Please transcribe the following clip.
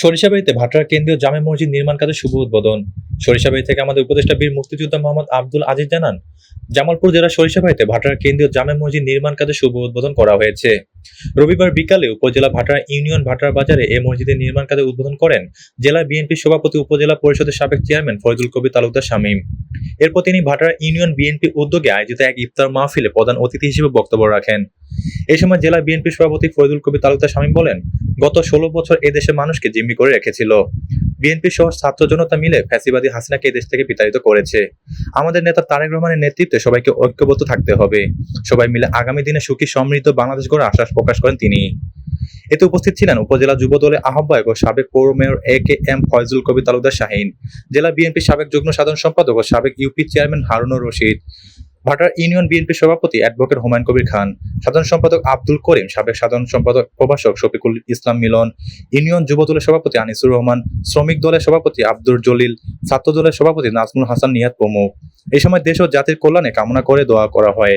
সরিষাবাড়ীতে ভাটারা কেন্দ্রীয় জামে মসজিদ নির্মাণ কাজের শুভ উদ্বোধন। সরিষাবাড়ী থেকে আমাদের উপদেষ্টা বীর মুক্তিযোদ্ধা মোহাম্মদ আব্দুল আজিজ জানান, জামালপুর জেলার সরিষাবাড়ীতে ভাটারা কেন্দ্রীয় জামে মসজিদ নির্মাণ কাজের শুভ উদ্বোধন করা হয়েছে। রবিবার বিকালে উপজেলা ভাটারা ইউনিয়ন ভাটারা বাজারে এ মসজিদের নির্মাণ কাজের উদ্বোধন করেন জেলা বিএনপির সভাপতি উপজেলা পরিষদের সাবেক চেয়ারম্যান ফয়জুল কবির তালুকদার শামীম। এরপর তিনি ভাটারা ইউনিয়ন বিএনপির উদ্যোগে আয়োজিত এক ইফতার মাহফিলে প্রধান অতিথি হিসেবে বক্তব্য রাখেন। এই সময় জেলা বিএনপির সভাপতি ফয়জুল কবির তালুকদার শামীম বলেন, গত 16 বছর এদেশের মানুষকে জিম্মি করে রেখেছিল। বিএনপি সহ ছাত্র জনতা মিলে ফ্যাসিবাদী হাসিনাকে এদেশ থেকে বিতাড়িত করেছে। আমাদের নেতা তারেক রহমানের নেতৃত্বে সবাইকে ঐক্যবদ্ধ থাকতে হবে। সবাই মিলে আগামী দিনে সুখী সমৃদ্ধ বাংলাদেশ গড়ার আশ্বাস প্রকাশ করেন তিনি। এতে উপস্থিত ছিলেন উপজেলা যুব দলের আহ্বায়ক ও সাবেক পৌর মেয়র এ.কে.এম. ফয়জুল কবির তালুকদার শাহীন, জেলা বিএনপির সাবেক যুগ্ম সাধারণ সম্পাদক ও সাবেক ইউপি চেয়ারম্যান হারুনুর রশিদ, ভাটার ইউনিয়ন বিএনপির সভাপতি অ্যাডভোকেট হুমায়ুন কবির খান, সাধারণ সম্পাদক আব্দুল করিম, সাবেক সাধারণ সম্পাদক প্রভাষক শফিকুল ইসলাম মিলন, ইউনিয়ন যুব দলের সভাপতি আনিসুর রহমান, শ্রমিক দলের সভাপতি আব্দুল জলিল, ছাত্র দলের সভাপতি নাজমুল হাসান নিয়াত প্রমুখ। এই সময় দেশ ও জাতির কল্যাণে কামনা করে দোয়া করা হয়।